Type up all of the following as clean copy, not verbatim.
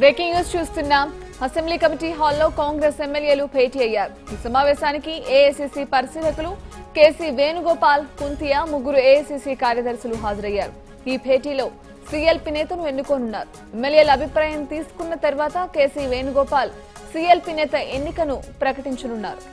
Breaking news చూస్తున్నాం. Assembly committee హాల్లో కాంగ్రెస్ ఎమ్మెల్యేలు భేటీ అయ్యారు. ఈ సమావేశానికి ఏఐసీసీ పరిశీలకులు కేసీ వేణుగోపాల్, కుంతియా ముగ్గురు ఏఐసీసీ కార్యదర్శులు హాజరయ్యారు. ఈ భేటీలో సీఎల్పీ నేతను ఎన్నుకోనున్నారు. ఎమ్మెల్యేల అభిప్రాయం తీసుకున్న తర్వాత కేసీ వేణుగోపాల్ సీఎల్పీ నేత ఎన్నికను ప్రకటించనున్నారు.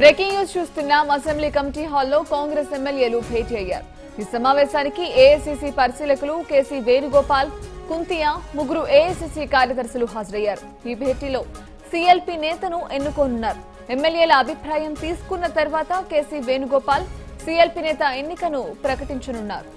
బ్రేకింగ్ న్యూస్ చూస్తున్నాం. అసెంబ్లీ కమిటీ హాల్లో కాంగ్రెస్ ఎమ్మెల్యేలు భేటీ అయ్యారు. ఈ సమావేశానికి ఏఐసీసీ పరిశీలకులు కేసీ వేణుగోపాల్, కుంతియా ముగ్గురు ఏఐసీసీ కార్యదర్శులు హాజరయ్యారు. ఈ భేటీలో సీఎల్పీ నేతను ఎన్నుకోనున్నారు. ఎమ్మెల్యేల అభిప్రాయం తీసుకున్న తర్వాత కేసీ వేణుగోపాల్ సీఎల్పీ నేత ఎన్నికను ప్రకటించనున్నారు.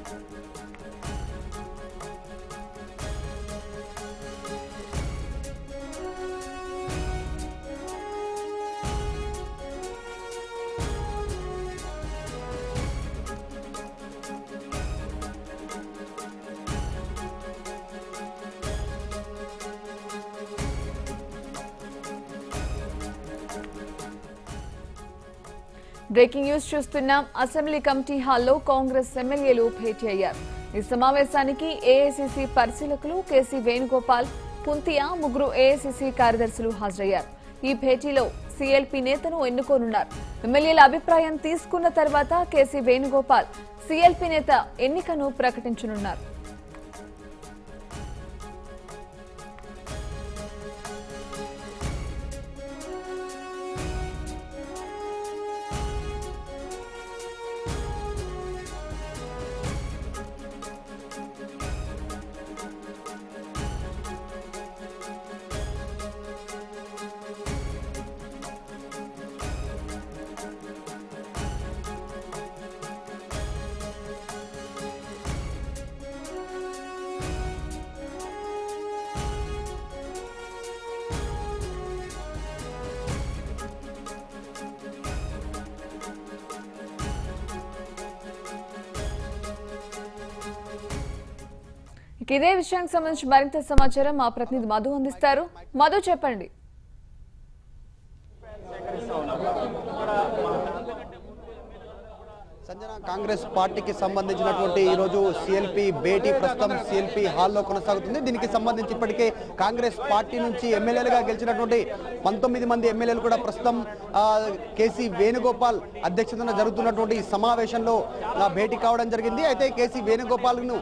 బ్రేకింగ్ న్యూస్ చూస్తున్నాం. అసెంబ్లీ కమిటీ హాల్లో కాంగ్రెస్ ఎమ్మెల్యేలు భేటీ అయ్యారు. ఈ సమావేశానికి ఏఐసీసీ పరిశీలకులు కేసీ వేణుగోపాల్, కుంతియా ముగ్గురు ఏఐసీసీ కార్యదర్శులు హాజరయ్యారు. ఈ భేటీలో సీఎల్పీ నేతను ఎన్నుకోనున్నారు. ఎమ్మెల్యేల అభిప్రాయం తీసుకున్న తర్వాత కేసీ వేణుగోపాల్ సీఎల్పీ నేత ఎన్నికను ప్రకటించనున్నారు. ఇదే విషయానికి సంబంధించి మరింత సమాచారం మా ప్రతినిధి మధు అందిస్తారు. మధు, చెప్పండి. సంజన, కాంగ్రెస్ పార్టీకి సంబంధించినటువంటి ఈ రోజు సిఎల్పి భేటీ ప్రస్తుతం సిఎల్పి హాల్లో కొనసాగుతుంది. దీనికి సంబంధించి ఇప్పటికే కాంగ్రెస్ పార్టీ నుంచి ఎమ్మెల్యేలుగా గెలిచినటువంటి 19 మంది ఎమ్మెల్యేలు కూడా ప్రస్తుతం కేసీ వేణుగోపాల్ అధ్యక్షతన జరుగుతున్నటువంటి సమావేశంలో భేటీ కావడం జరిగింది. అయితే కేసీ వేణుగోపాల్ ను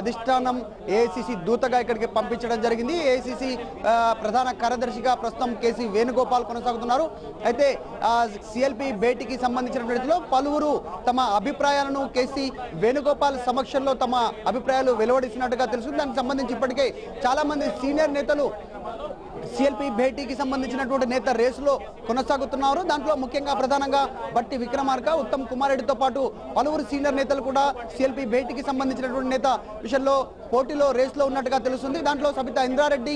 అధిష్టానం ఏఐసీసీ దూతగా ఇక్కడికి పంపించడం జరిగింది. ఏఐసీసీ ప్రధాన కార్యదర్శిగా ప్రస్తుతం కేసీ వేణుగోపాల్ కొనసాగుతున్నారు. అయితే సిఎల్పి భేటీకి సంబంధించినటువంటి పలువురు తమ అభిప్రాయాలను కేసీ వేణుగోపాల్ సమక్షంలో తమ అభిప్రాయాలు వెలువడిస్తున్నట్టుగా తెలుస్తుంది. దానికి సంబంధించి ఇప్పటికే చాలా మంది సీనియర్ నేతలు సిఎల్పి భేటీకి సంబంధించినటువంటి నేత రేసులో కొనసాగుతున్నారు. దాంట్లో ముఖ్యంగా ప్రధానంగా బట్టి విక్రమార్క, ఉత్తమ్ కుమార్ రెడ్డితో పాటు పలువురు సీనియర్ నేతలు కూడా సిఎల్పి భేటీకి సంబంధించినటువంటి నేత విషయంలో పోటీలో రేసులో ఉన్నట్టుగా తెలుస్తుంది. దాంట్లో సబితా ఇంద్రారెడ్డి,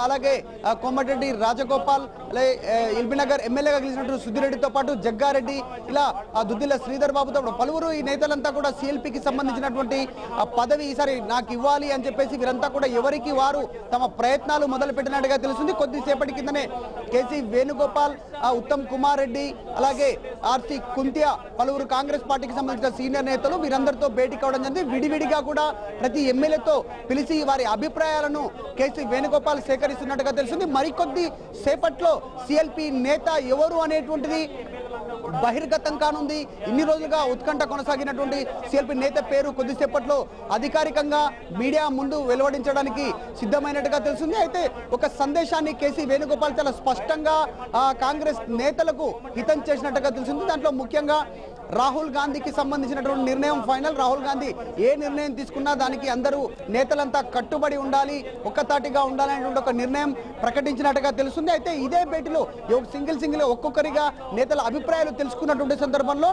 అలాగే కోమటిరెడ్డి రాజగోపాల్, అలాగే ఎల్బీనగర్ ఎమ్మెల్యేగా గెలిచినటువంటి సుధిరెడ్డితో పాటు జగ్గారెడ్డి, ఇలా దుద్దిల్ల శ్రీధర్ బాబుతో పలువురు ఈ నేతలంతా కూడా సిఎల్పికి సంబంధించినటువంటి పదవి ఈసారి నాకు ఇవ్వాలి అని చెప్పేసి వీరంతా కూడా ఎవరికి వారు తమ ప్రయత్నాలు మొదలు పెట్టినట్టుగా తెలుస్తుంది. కొద్దిసేపటి కిందనే కేసీ వేణుగోపాల్, ఉత్తమ్ కుమార్ రెడ్డి, అలాగే ఆర్సీ కుంతియా పలువురు కాంగ్రెస్ పార్టీకి సంబంధించిన సీనియర్ నేతలు వీరందరితో భేటీ కావడం జరిగింది. విడివిడిగా కూడా ప్రతి ఎమ్మెల్యేతో పిలిచి వారి అభిప్రాయాలను కేసీ వేణుగోపాల్ సేకరిస్తున్నట్టుగా తెలుస్తుంది. మరికొద్ది సేపట్లో సిఎల్పి నేత ఎవరు అనేటువంటిది బహిర్గతం కానుంది. ఇన్ని రోజులుగా ఉత్కంఠ కొనసాగినటువంటి సిఎల్పి నేత పేరు కొద్దిసేపట్లో అధికారికంగా మీడియా ముందు వెలువడించడానికి సిద్ధమైనట్టుగా తెలుస్తుంది. అయితే ఒక సందేశాన్ని కేసీ వేణుగోపాల్ చాలా స్పష్టంగా కాంగ్రెస్ నేతలకు హితం చేసినట్టుగా తెలుస్తుంది. దాంట్లో ముఖ్యంగా రాహుల్ గాంధీకి సంబంధించినటువంటి నిర్ణయం ఫైనల్. రాహుల్ గాంధీ ఏ నిర్ణయం తీసుకున్నా దానికి అందరూ నేతలంతా కట్టుబడి ఉండాలి, ఒక్కతాటిగా ఉండాలనేటువంటి ఒక నిర్ణయం ప్రకటించినట్టుగా తెలుస్తుంది. అయితే ఇదే భేటీలో సింగిల్ ఒక్కొక్కరిగా నేతల అభిప్రాయాలు తెలుసుకున్నటువంటి సందర్భంలో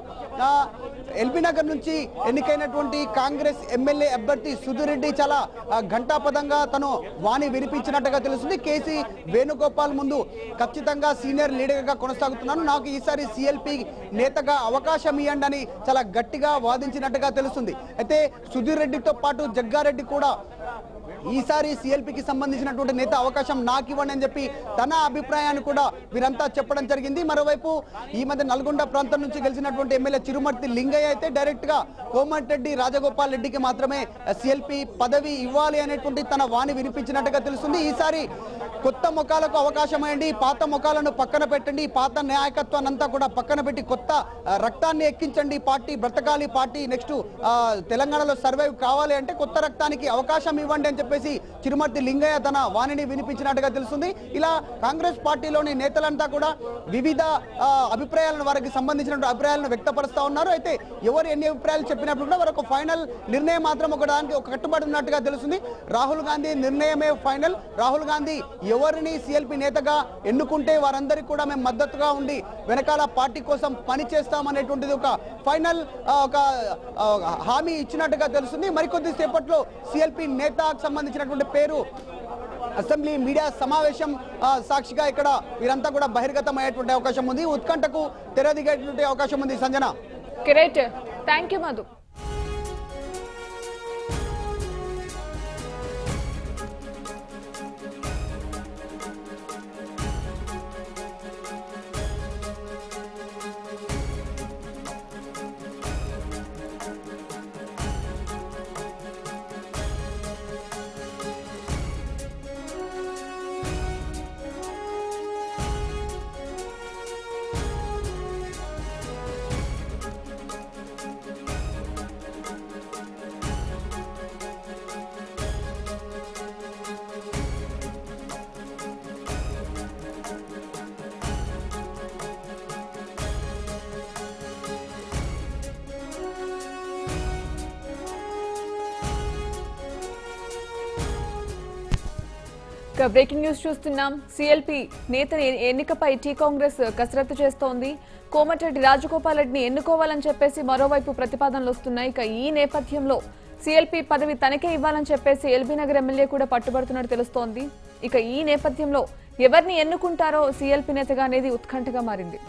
ఎల్బీనగర్ నుంచి ఎన్నికైనటువంటి కాంగ్రెస్ ఎమ్మెల్యే అభ్యర్థి సుధిరెడ్డి చాలా ఘంటాపదంగా తను వాణి వినిపించినట్టుగా తెలుస్తుంది. కేసీ వేణుగోపాల్ ముందు ఖచ్చితంగా సీనియర్ లీడర్ గా కొనసాగుతున్నాను, నాకు ఈసారి సిఎల్పి నేతగా అవకాశం ఇవ్వండి అని చాలా గట్టిగా వాదించినట్టుగా తెలుస్తుంది. అయితే సుధీర్ రెడ్డితో పాటు జగ్గారెడ్డి కూడా ఈసారి సిఎల్పికి సంబంధించినటువంటి నేత అవకాశం నాకు ఇవ్వండి అని చెప్పి తన అభిప్రాయాన్ని కూడా వీరంతా చెప్పడం జరిగింది. మరోవైపు ఈ మధ్య నల్గొండ ప్రాంతం నుంచి గెలిచినటువంటి ఎమ్మెల్యే చిరుమర్తి లింగయ్య అయితే డైరెక్ట్ గా కోమటిరెడ్డి రాజగోపాల్ రెడ్డికి మాత్రమే సిఎల్పి పదవి ఇవ్వాలి అనేటువంటి తన వాణి వినిపించినట్టుగా తెలుస్తుంది. ఈసారి కొత్త ముఖాలకు అవకాశం అయ్యండి, పాత ముఖాలను పక్కన పెట్టండి, పాత నాయకత్వాన్ని అంతా కూడా పక్కన పెట్టి కొత్త రక్తాన్ని ఎక్కించండి, పార్టీ బ్రతకాలి, పార్టీ నెక్స్ట్ తెలంగాణలో సర్వైవ్ కావాలి అంటే కొత్త రక్తానికి అవకాశం ఇవ్వండి అని చెప్పేసి చిరుమర్తి లింగయ్య తన వాణిని వినిపించినట్టుగా తెలుస్తుంది. ఇలా కాంగ్రెస్ పార్టీలోని నేతలంతా కూడా వివిధ అభిప్రాయాలను వారికి సంబంధించిన అభిప్రాయాలను వ్యక్తపరుస్తా ఉన్నారు. అయితే ఎవరు ఎన్ని అభిప్రాయాలు చెప్పినప్పుడు కూడా వారు ఒక ఫైనల్ నిర్ణయం మాత్రం ఒకదానికి ఒక కట్టుబడి ఉన్నట్టుగా తెలుస్తుంది. రాహుల్ గాంధీ నిర్ణయమే ఫైనల్. రాహుల్ గాంధీ ఎవరిని సిఎల్పి నేతగా ఎన్నుకుంటే వారందరికీ కూడా మేము మద్దతుగా ఉండి వెనకాల పార్టీ కోసం పని చేస్తామనేటువంటిది ఒక ఫైనల్ ఒక హామీ ఇచ్చినట్టుగా తెలుస్తుంది. మరికొద్ది సేపట్లో సిఎల్పి నేతకు సంబంధించినటువంటి పేరు అసెంబ్లీ మీడియా సమావేశం సాక్షిగా ఇక్కడ వీరంతా కూడా బహిర్గతం అయ్యేటువంటి అవకాశం ఉంది. ఉత్కంఠకు తెరదిగేటువంటి అవకాశం ఉంది. Sanjana, great, thank you Madhu. Breaking news చూస్తున్నాం. సిఎల్పి నేత ఎన్నికపై టీ కాంగ్రెస్ కసరత్తు చేస్తోంది. కోమటిరెడ్డి రాజగోపాల్ రెడ్డిని ఎన్నుకోవాలని చెప్పేసి మరోవైపు ప్రతిపాదనలు వస్తున్నాయి. ఇక ఈ నేపథ్యంలో సిఎల్పి పదవి తనకే ఇవ్వాలని చెప్పేసి ఎల్బీ నగర్ ఎమ్మెల్యే కూడా పట్టుబడుతున్నట్టు తెలుస్తోంది. ఇక ఈ నేపథ్యంలో ఎవరిని ఎన్నుకుంటారో సిఎల్పి నేతగా అనేది ఉత్కంఠగా మారింది.